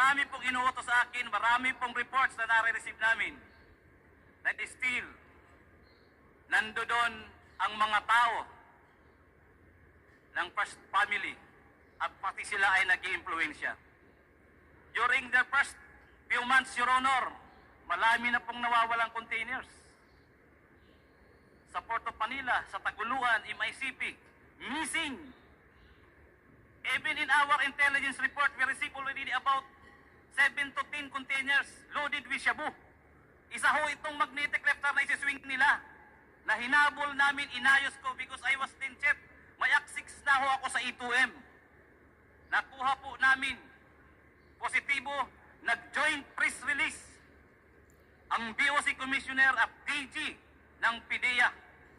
marami pong inuutos sa akin, marami pong reports na nare-receive namin na still nandoon ang mga tao ng first family at pati sila ay nag-i-impluensya. During the first few months, Your Honor, marami na pong nawawalang containers. Sa Port of Manila, sa Taguluan, MICP, missing. Even in our intelligence report, we received already about 7 to 10 containers loaded with shabu. Isa ho itong magnetic lifter na isiswing nila na hinabol namin, inayos ko because I was then chef. May access na ho ako sa E2M. Nakuha po namin positibo, nag-joint press release ang BOC Commissioner at DG ng PIDEA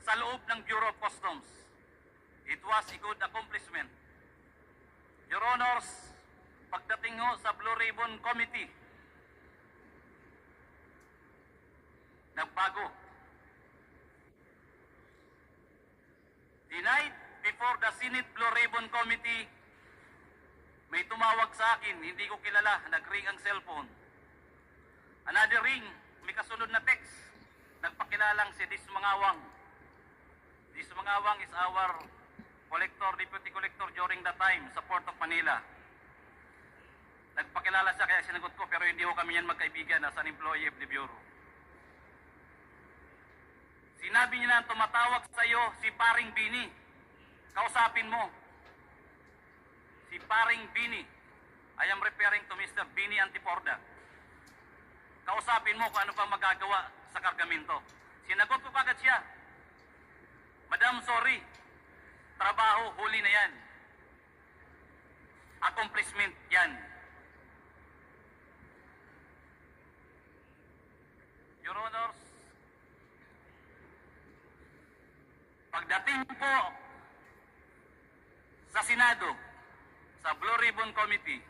sa loob ng Bureau of Customs. It was a good accomplishment. Your Honors, pagdating ho sa Blue Ribbon Committee, nagbago. The night before the Senate Blue Ribbon Committee, may tumawag sa akin, hindi ko kilala, nag-ring ang cellphone. Another ring, may kasunod na text, nagpakilalang si Dis Mangawang. Dis Mangawang is our collector, deputy collector during that time sa Port of Manila. Nagpakilala siya kaya sinagot ko, pero hindi ko kami yan magkaibigan as an employee of the Bureau. Sinabi niya na tumatawag sa iyo si Paring Bini. Kausapin mo. Si Paring Bini. I am referring to Mr. Bini Antiporda. Kausapin mo kung ano pa magagawa sa kargamento. Sinagot ko kagad siya. Madam, sorry. Trabaho, huli na yan. Accomplishment yan. Your Honors, pagdating po sa Senado, sa Blue Ribbon Committee,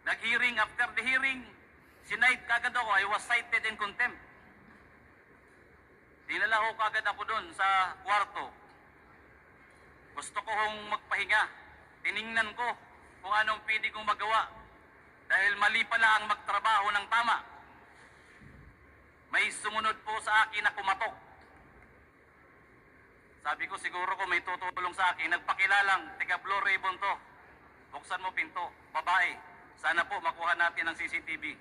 nag-hearing, after the hearing, sinight kagad ako, I was cited in contempt. Dinala ko kagad ako doon sa kwarto. Gusto ko hong magpahinga. Tiningnan ko kung anong pwede kong magawa. Dahil mali pala ang magtrabaho ng tama. May sumunod po sa akin na kumatok. Sabi ko, siguro ko may tutulong sa akin. Nagpakilalang, tiga Blue Ribbon to. Buksan mo pinto, babae. Sana po makuha natin ang CCTV.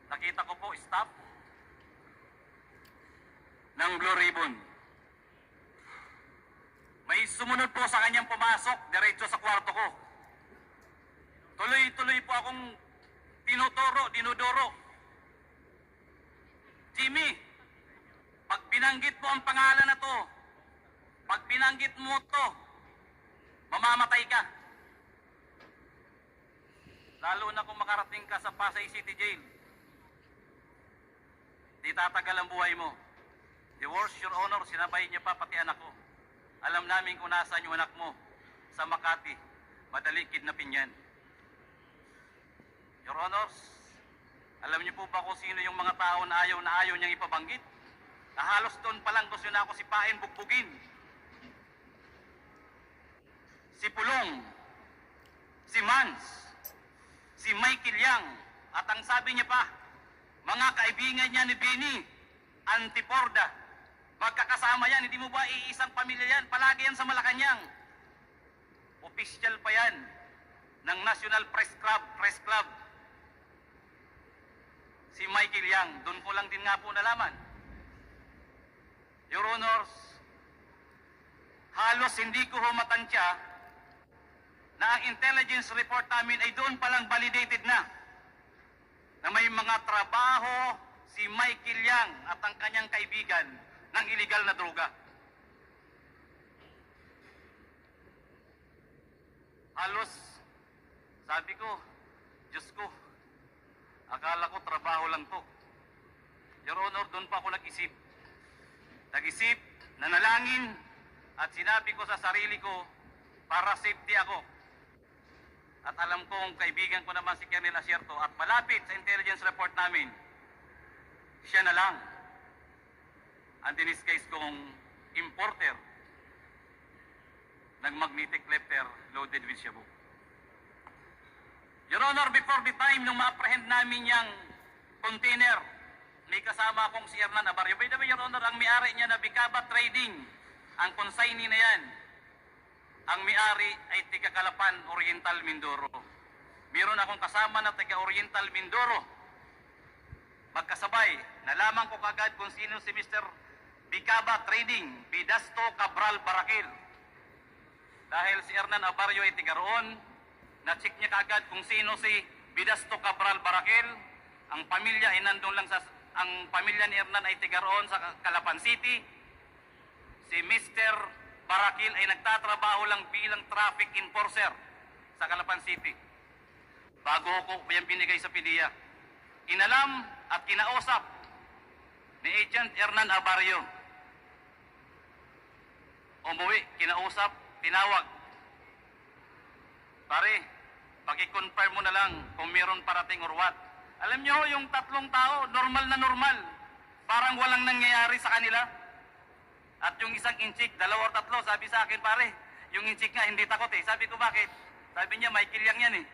Nakita ko po, staff ng Blue Ribbon. May sumunod po sa kanyang pumasok, diretso sa kwarto ko. Tuloy-tuloy po akong dinudoro. Jimmy, pag binanggit mo ang pangalan na to, pag binanggit mo to, mamamatay ka. Lalo na kung makarating ka sa Pasay City Jail. Di tatagal ang buhay mo. The worst, Your Honor, sinabay niya pa pati anak ko. Alam namin kung nasaan yung anak mo. Sa Makati. Madali kidnapin yan. Your Honors, alam niyo po ba kung sino yung mga tao na ayaw niyang ipabanggit? Na halos doon pa lang gusto na ako sipain, bugbugin. Si Pulong, si Mans, si Michael Yang, at ang sabi niya pa, mga kaibigan niya ni Bini, Antiporda, magkakasama yan, hindi mo ba iisang pamilya yan? Palagi yan sa Malacanang. Official pa yan ng National Press Club. Si Michael Yang, doon ko lang din nga po nalaman. Your Honors, halos hindi ko humatansya na ang intelligence report namin ay doon palang validated na may mga trabaho si Michael Yang at ang kanyang kaibigan ng illegal na droga. Halos, sabi ko, Diyos ko, akala ko trabaho lang to. Your Honor, doon pa ako nag-isip. Nag-isip, nanalangin, at sinabi ko sa sarili ko, para safety ako. At alam kong kaibigan ko naman si Colonel Asierto at malapit sa intelligence report namin, siya na lang ang diniskais kong importer ng magnetic lifter loaded with shabu. Your Honor, before the time nung ma-apprehend namin yung container, may kasama akong si Hernan Abarrio. By the way, Your Honor, ang may-ari niya na Bicaba Trading, ang consignee na yan, ang may-ari ay taga Calapan, Oriental, Mindoro. Meron akong kasama na taga Oriental, Mindoro. Magkasabay, nalaman ko kagad kung sino si Mr. Bicaba Trading, Bidasto Cabral Barakil. Dahil si Hernan Abarrio ay taga roon, na-check niya kagad kung sino si Bidasto Cabral Barakil. Ang pamilya ay nandun lang ang pamilya ni Hernan ay taga roon sa Calapan City. Si Mr. Barakil ay nagtatrabaho lang bilang traffic enforcer sa Calapan City. Bago ko yung binigay sa PDEA. Inalam at kinausap ni Agent Hernan Abarrio. Umuwi, kinausap, tinawag. Pare, paki-confirm mo na lang kung meron parating or what. Alam nyo, yung tatlong tao, normal na normal. Parang walang nangyayari sa kanila. At yung isang inchik, dalawa or tatlo, sabi sa akin, pare, yung inchik nga, hindi takot eh. Sabi ko, bakit? Sabi niya, Michael Yang yan eh.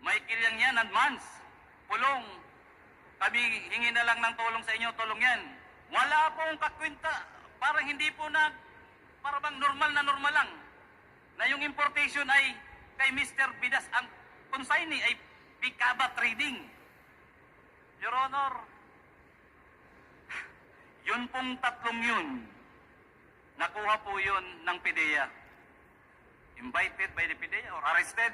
Michael Yang yan, advance. Pulong. Kami hingi na lang ng tulong sa inyo, tulong yan. Wala pong kakwenta. Parang hindi po parang bang normal na normal lang. Na yung importation ay kay Mr. Bidas, ang consignee ay Bicaba Trading. Your Honor, yun pong tatlong yun, nakuha po yun ng PDEA. Invited by the PDEA or arrested.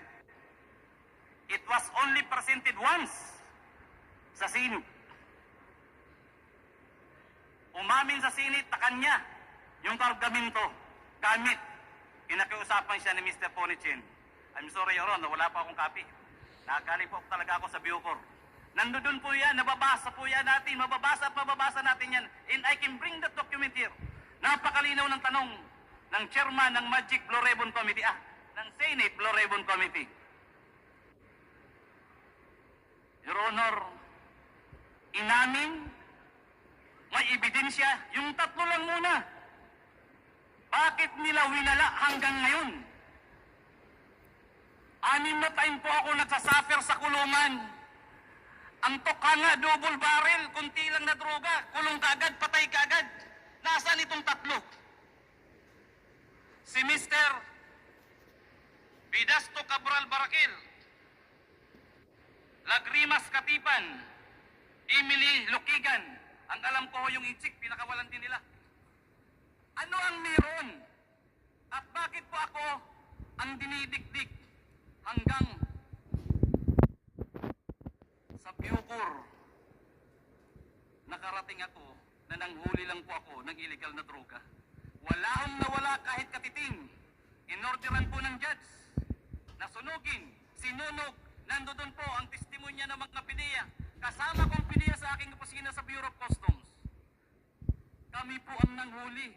It was only presented once sa Senate. Umamin sa Senate na kanya yung kargamento gamit. Pinakiusapan siya ni Mr. Ponichin. I'm sorry, Your Honor, wala pa akong copy. Nakagaling po talaga ako sa Bucor. Nandoon po yan, nababasa po yan natin, mababasa at mababasa natin yan. And I can bring that document here. Napakalinaw ng tanong ng chairman ng Magic Blue Ribbon Committee, ng Senate Blue Ribbon Committee. Your Honor, inamin, may ebidensya, yung tatlo lang muna. Bakit nila winala hanggang ngayon? 6 na time po ako nagsasuffer sa kulungan. Ang tokha nga, double barrel, kunti lang na droga, kulong kagad, patay kagad. Nasaan itong tatlo? Si Mr. Bidasto Cabral Barakil, Lagrimas Katipan, Emily Lukigan. Ang alam ko yung inchik, pinakawalan din nila. Ano ang meron? At bakit po ako ang dinidikdik hanggang sa Bucor? Nakarating ako na nanghuli lang po ako ng illegal na droga. Wala akong nawala kahit katiting. Inorderan po ng judge na sunugin, sinunog. Nandoon po ang testimonya ng mga PDEA. Kasama kong PDEA sa aking opisina sa Bureau of Customs. Kami po ang nanghuli.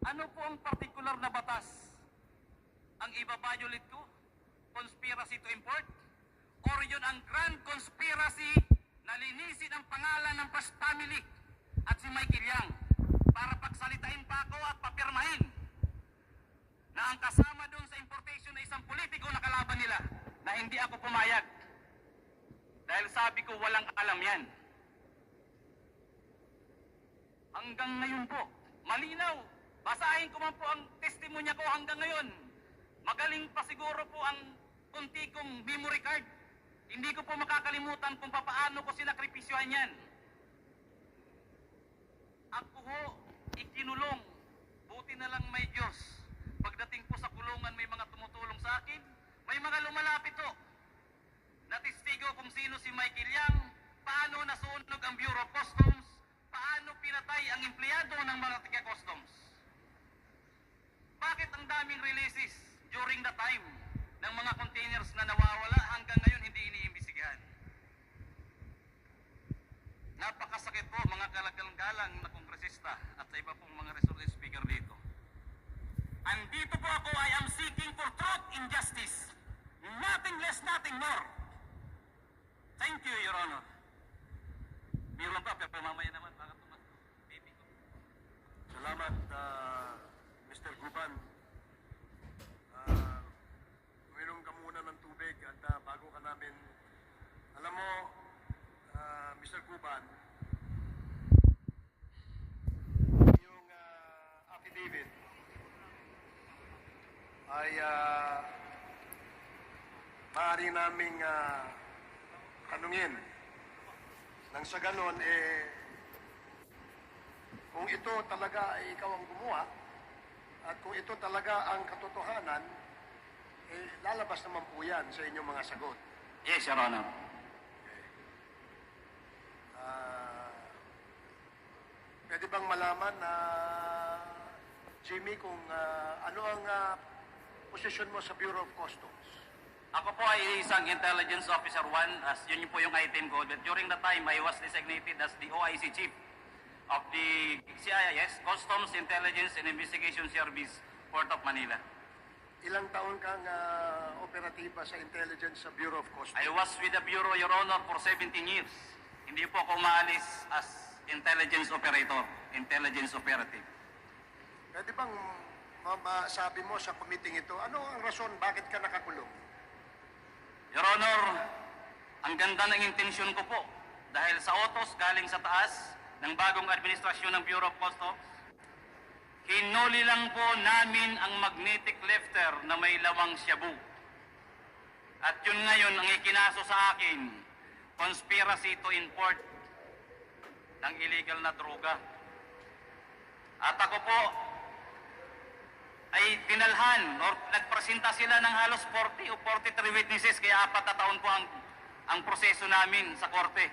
Ano po ang particular na batas? Ang iba-violate ko? Conspiracy to import? Or yun ang grand conspiracy na linisin ang pangalan ng Past Family at si Michael Yang para pagsalitain pa ako at papirmahin na ang kasama doon sa importation na isang politiko na kalaban nila na hindi ako pumayag. Dahil sabi ko walang alam yan. Hanggang ngayon po, malinaw. Basahin ko man po ang testimonya ko hanggang ngayon. Magaling pa siguro po ang kunti kong memory card. Hindi ko po makakalimutan kung papaano ko sinakripisyohan yan. Ako ho, ikinulong. Buti na lang may Diyos. Pagdating po sa kulungan, may mga tumutulong sa akin. May mga lumalapit ho. Natistigo kung sino si Michael Yang, paano nasunog ang Bureau of Customs, paano pinatay ang empleyado ng mga taga-customs. Bakit ang daming releases during the time ng mga containers na nawawala hanggang ngayon hindi iniimbestigahan? Napakasakit po mga kalagalang-galang na kongresista at sa iba pong mga resource speaker dito. Andito po ako, I am seeking for truth and justice. Nothing less, nothing more. Thank you, Your Honor. Meron pa, pero mamaya naman, baka baby ko. Salamat, Mr. Guban. ay maaari naming tanungin. Nang sa ganon, kung ito talaga ay ikaw ang gumawa, at kung ito talaga ang katotohanan, lalabas naman po yan sa inyong mga sagot. Yes, Your Honor. Pwede bang malaman na Jimmy, kung ano ang posisyon mo sa Bureau of Customs? Ako po ay isang Intelligence Officer 1, as yun po yung item ko. But during that time, I was designated as the OIC Chief of the CIS, Customs Intelligence and Investigation Service, Port of Manila. Ilang taon kang operatiba sa intelligence sa Bureau of Customs? I was with the Bureau, Your Honor, for 17 years. Hindi po ako umaalis as intelligence operator, intelligence operative. Pwede bang masabi mo sa committee ito, ano ang rason bakit ka nakakulong? Your Honor, ang ganda ng intensyon ko po dahil sa utos galing sa taas ng bagong administrasyon ng Bureau of Customs, hinuli lang po namin ang magnetic lifter na may lawang shabu. At yun ngayon ang ikinaso sa akin, conspiracy to import ng illegal na droga. At ako po ay dinalhan or nagpresenta sila ng halos 40 o 43 witnesses, kaya 4 na taon po ang proseso namin sa korte.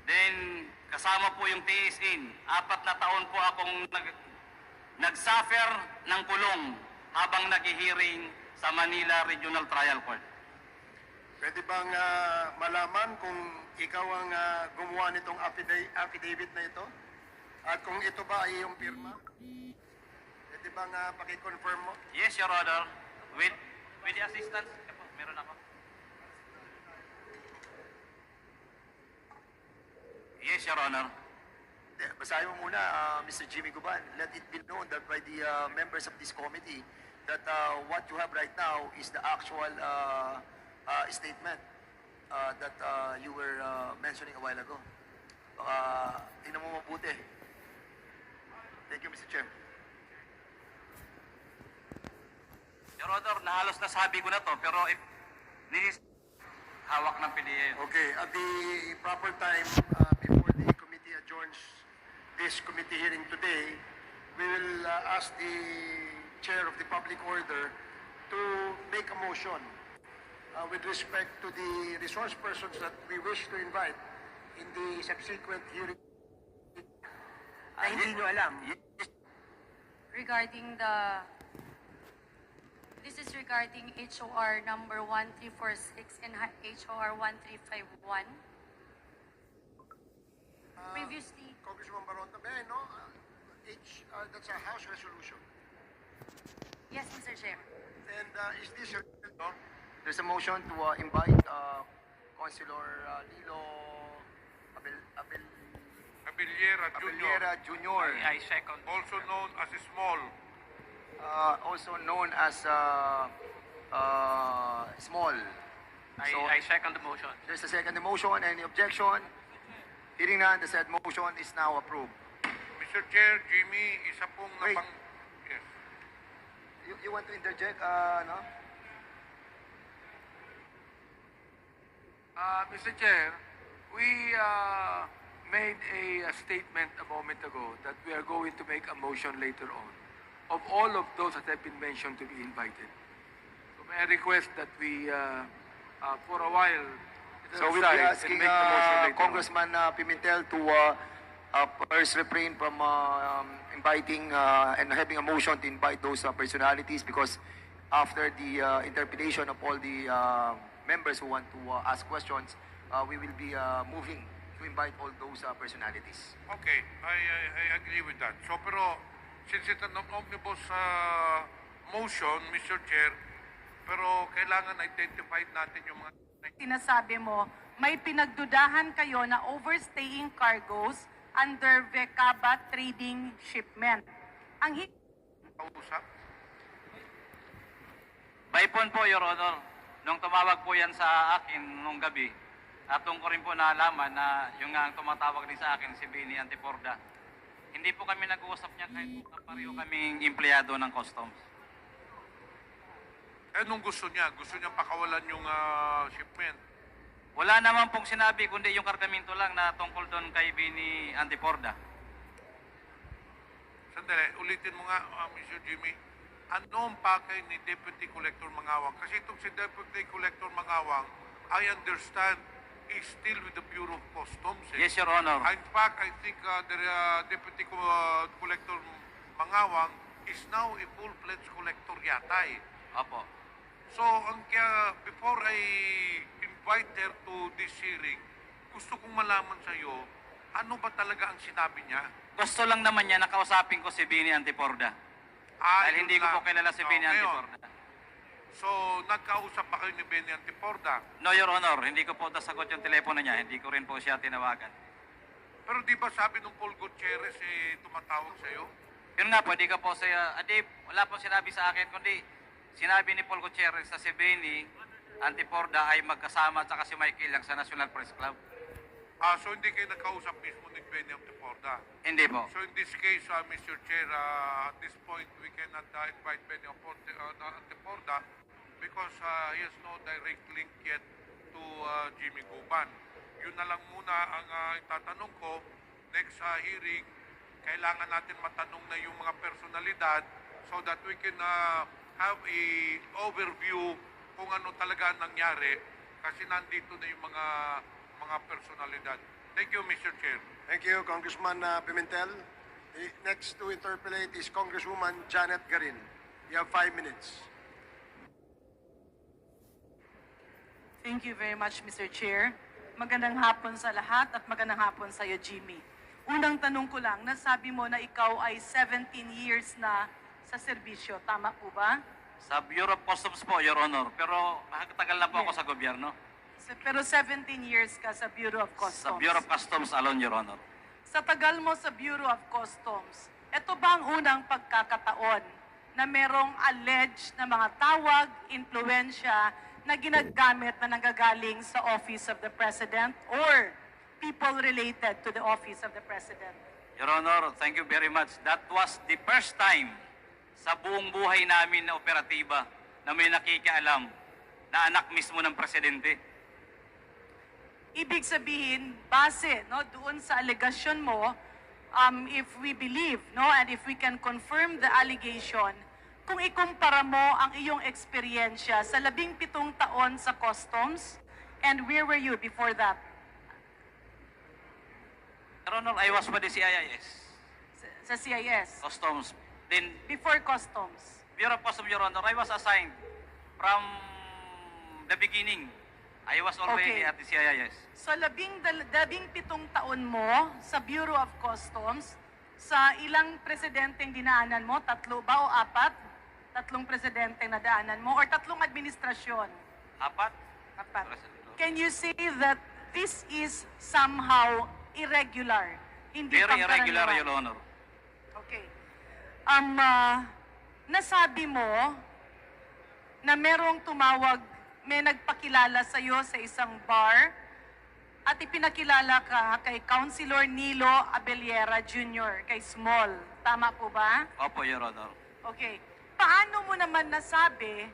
Then, kasama po yung TSN, 4 na taon po akong nagsuffer ng kulong habang nag-hearing sa Manila Regional Trial Court. Pwede bang malaman kung ikaw ang gumawa nitong affidavit na ito? At kung ito ba ay iyong pirma? Pwede bang paki-confirm mo? Yes, Your Honor. With the assistance, meron ako. Yes, Your Honor. Basahin mo muna, Mr. Jimmy Guban. Let it be known that by the members of this committee that what you have right now is the actual statement that you were mentioning a while ago. Tingnan mo mabuti. Thank you, Mr. Chair. Your Honor, nahalos nasabi ko na to, pero if this is hawak ng PDA. Okay, at the proper time, before the committee adjourns this committee hearing today, we will ask the chair of the public order to make a motion with respect to the resource persons that we wish to invite in the subsequent hearing. Ay, hindi nyo alam. Regarding this is regarding HOR number 1346 and HOR 1351. Previously, Congressman Baronta, no? That's a House resolution. yes, Mr. Chair. And is this no? There's a motion to invite Councilor Lilo Abiliera Jr., Abelera Jr., I second. also known as Small. also known as Small. So, I second the motion. there's a second motion. Any objection? Hearing none, the said motion is now approved. Mr. Chair, Jimmy, isa pong Wait. Yes. You want to interject, no? Mr. Chair, we made a statement a moment ago that we are going to make a motion later on of all of those that have been mentioned to be invited. So may I request that we, for a while, So we'll be asking Congressman Pimentel to first refrain from inviting and having a motion to invite those personalities, because after the interpretation of all the members who want to ask questions, we will be moving to invite all those personalities. Okay, I agree with that. So, pero, since it's an omnibus motion, Mr. Chair, pero kailangan identify natin yung mga... Sinasabi mo, may pinagdudahan kayo na overstaying cargoes under Vekaba Trading Shipment. Ang Kausap? By phone po, Your Honor. Nung tumawag po yan sa akin nung gabi, at doon ko rin po naalaman na yung nga ang tumatawag din sa akin, si Benny Antiporda. Hindi po kami nag-uusap niya kahit pareho kaming empleyado ng customs. Eh, nung gusto niya pakawalan yung shipment. Wala naman pong sinabi, kundi yung kargamento lang na tungkol doon kay Bini Antiporda. Sandali, ulitin mo nga, Mr. Jimmy. Ano ang pakay ni Deputy Collector Mangawang? Kasi itong si Deputy Collector Mangawang, I understand, is still with the Bureau of Customs. Eh. Yes, Your Honor. In fact, I think the Deputy Collector Mangawang is now a full-fledged collector yata eh. Opo. So, before I invite her to this hearing, gusto kong malaman sa iyo, ano ba talaga ang sinabi niya? Gusto lang naman niya nakausapin ko si Bini Antiporda. Dahil yun hindi ko lang. po kilala si Bini ngayon, Antiporda. So, nagkausap pa kayo ni Bini Antiporda. No, Your Honor, hindi ko po nasagot yung telepono niya. Hindi ko rin po siya tinawagan. Pero di ba sabi nung Paul Gutierrez tumatawag sa iyo? Yun nga po, di ko po siya, wala po sinabi sa akin, kundi sinabi ni Paul Gutierrez sa si Bini Antiporda ay magkasama at saka si Michael lang sa National Press Club. So hindi kayo nagkausap mismo ni Bini Antiporda. Hindi po. So in this case, Mr. Chair, at this point, we cannot invite Bini Antiporda because he has no direct link yet to Jimmy Guban. Yun na lang muna ang itatanong ko. Next hearing, kailangan natin matanong na yung mga personalidad so that we can have a overview kung ano talaga nangyari kasi nandito na yung mga personalidad. Thank you, Mr. Chair. Thank you, Congressman Pimentel. The next to interpellate is Congresswoman Janet Garin. You have 5 minutes. Thank you very much, Mr. Chair. Magandang hapon sa lahat at magandang hapon sa iyo, Jimmy. Unang tanong ko lang, nasabi mo na ikaw ay 17 years na sa serbisyo. Tama po ba? Sa Bureau of Customs po, Your Honor. Pero tagal na po ako sa gobyerno. Pero 17 years ka sa Bureau of Customs. Sa Bureau of Customs alone, Your Honor. Sa tagal mo sa Bureau of Customs, ito ba ang unang pagkakataon na merong alleged na mga tawag, impluensya na ginagamit na nanggagaling sa Office of the President or people related to the Office of the President? Your Honor, thank you very much. That was the first time sa buong buhay namin na operatiba na may nakikialam na anak mismo ng presidente. Ibig sabihin, base doon sa allegation mo, if we believe and if we can confirm the allegation, kung ikumpara mo ang iyong eksperyensya sa 17 taon sa customs, and where were you before that? Your Honor, I was with the CIS, Sa CIS? Customs. Then, Before customs? Bureau of Customs, Your Honor, I was assigned from the beginning. I was already Okay. at the CIS. So 17 taon mo sa Bureau of Customs, sa ilang presidenteng dinaanan mo? 3 ba o 4? 3 presidenteng nadaanan mo? Or 3 administrasyon? 4? 4. Can you say that this is somehow irregular? Hindi Very irregular, pangkaraniwan? Your Honor. Okay. Nasabi mo na merong tumawag, may nagpakilala sa iyo sa isang bar at ipinakilala ka kay Councilor Nilo Abellera Jr., kay Small. Tama po ba? Opo, Your Honor. Okay. Paano mo naman nasabi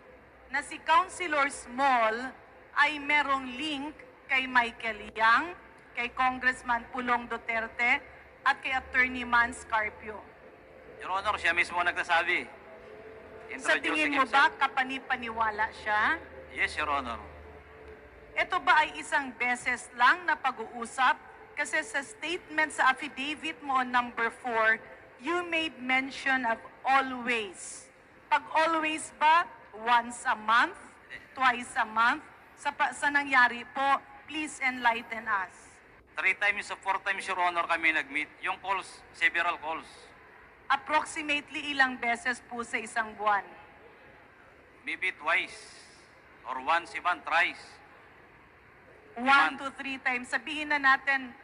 na si Councilor Small ay merong link kay Michael Yang, kay Congressman Pulong Duterte, at kay Attorney Man Scarpio? Your Honor, siya mismo nagsasabi. Sa tingin mo ba kapani-paniwala siya? Yes, Your Honor. Ito ba ay isang beses lang na pag-uusap? Kasi sa statement sa affidavit mo on number 4, you made mention of always. Pag always ba, once a month, twice a month? Sa nangyari po, please enlighten us. 3 times o 4 times, Your Honor, kami nag-meet. Yung calls, several calls. Approximately ilang beses po sa isang buwan? Maybe twice. Or once, even thrice. 1 to 3 times. Sabihin na natin,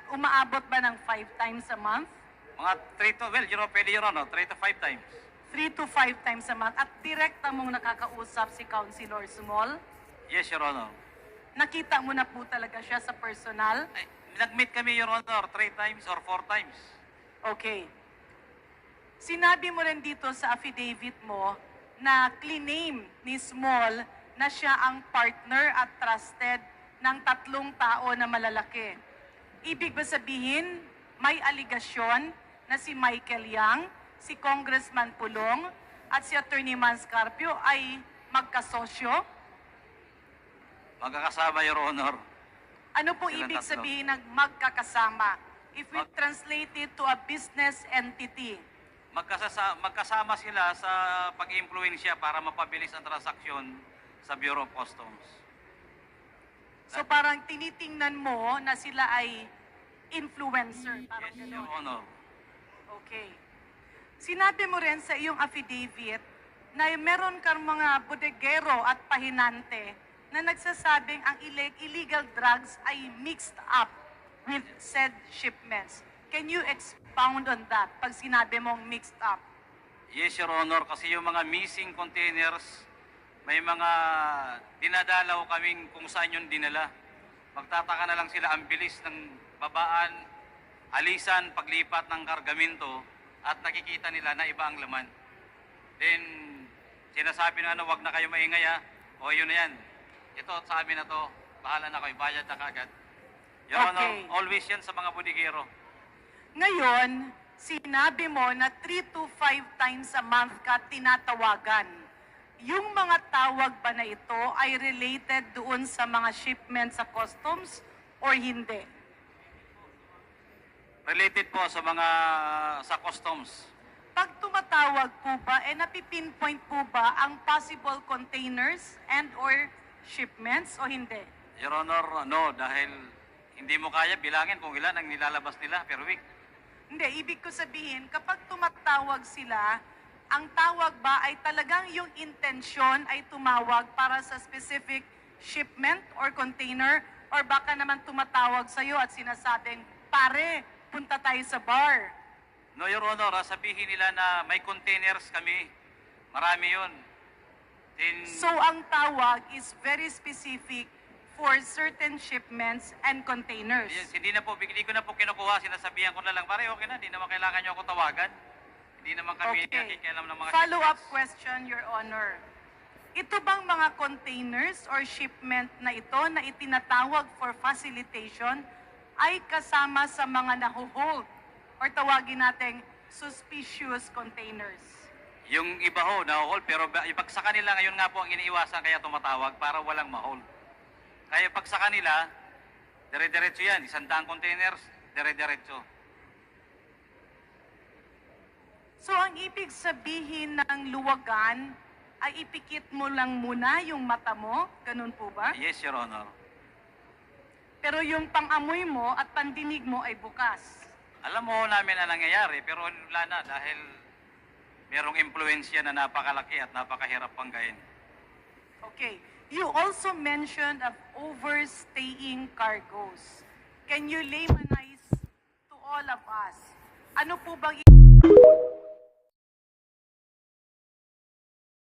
umaabot ba ng 5 times a month? Mga 3 to, well, pwede, Your Honor, 3 to 5 times. 3 to 5 times a month. At direkta mong nakakausap si Councilor Small? Yes, Your Honor. Nakita mo na po talaga siya sa personal? Ay, nag-meet kami, Your Honor, 3 times or 4 times. Okay. Sinabi mo rin dito sa affidavit mo na claim ni Small na siya ang partner at trusted ng 3 tao na malalaki. Ibig ba sabihin, may aligasyon na si Michael Yang, si Congressman Pulong, at si Attorney Manscarpio ay magkasosyo? Magkakasama, Your Honor. Ano po Silang ibig tatlo. sabihin ng magkakasama? If we translate it to a business entity, Magkasama sila sa pag-impluensya para mapabilis ang transaksyon sa Bureau of Customs. so parang tinitingnan mo na sila ay influencer. Parang Yes, gano'n. Your Honor. Okay. Sinabi mo rin sa iyong affidavit na meron kang mga bodegero at pahinante na nagsasabing ang illegal drugs ay mixed up with said shipments. Can you expound on that pag sinabi mong mixed up? Yes, Your Honor, kasi yung mga missing containers, may mga dinadalaw kaming kung saan yung dinala. Magtataka na lang sila ang bilis ng babaan, alisan, paglipat ng kargamento, at nakikita nila na iba ang laman. Then, sinasabi na wag na kayo maingay o yun na yan. Ito, sa amin na to, bahala na kayo, bayad na kagad. Your Honor, Okay. always yan sa mga bodigero. Ngayon, sinabi mo na 3 to 5 times a month ka tinatawagan. Yung mga tawag ba na ito ay related doon sa mga shipments sa customs or hindi? Related po sa mga sa customs. Pag tumatawag po ba, napipinpoint po ba ang possible containers and or shipments o hindi? Your Honor, no, dahil hindi mo kaya bilangin kung ilan ang nilalabas nila per week. Hindi, ibig ko sabihin, kapag tumatawag sila, ang tawag ba ay talagang yung intensyon ay tumawag para sa specific shipment or container, or baka naman tumatawag sa'yo at sinasabing, pare, punta tayo sa bar. No, Your Honor, sabihin nila na may containers kami. Marami yun. Then, So ang tawag is very specific for certain shipments and containers. yes, hindi ko na po kinukuha, sinasabihan ko na lang, pare, okay na, hindi naman kailangan nyo ako tawagan. Hindi naman kami nakikialam ng mga Follow-up shipments. question, Your Honor. Ito bang mga containers or shipment na ito na itinatawag for facilitation ay kasama sa mga nahuhold or tawagin nating suspicious containers? Yung iba ho, na-hold, pero pag sa kanila ngayon nga po ang iniiwasan kaya tumatawag para walang ma-hold. Kaya pag sa kanila, dire-diretso yan, 100 containers, dire-diretso. So ang ibig sabihin ng luwagan ay ipikit mo lang muna yung mata mo? Ganun po ba? Yes, Your Honor. Pero yung pang-amoy mo at pandinig mo ay bukas. Alam mo namin na nangyayari, pero wala na dahil merong impluensya na napakalaki at napakahirap panggain. Okay. You also mentioned of overstaying cargoes. Can you laymanize to all of us? Ano po bang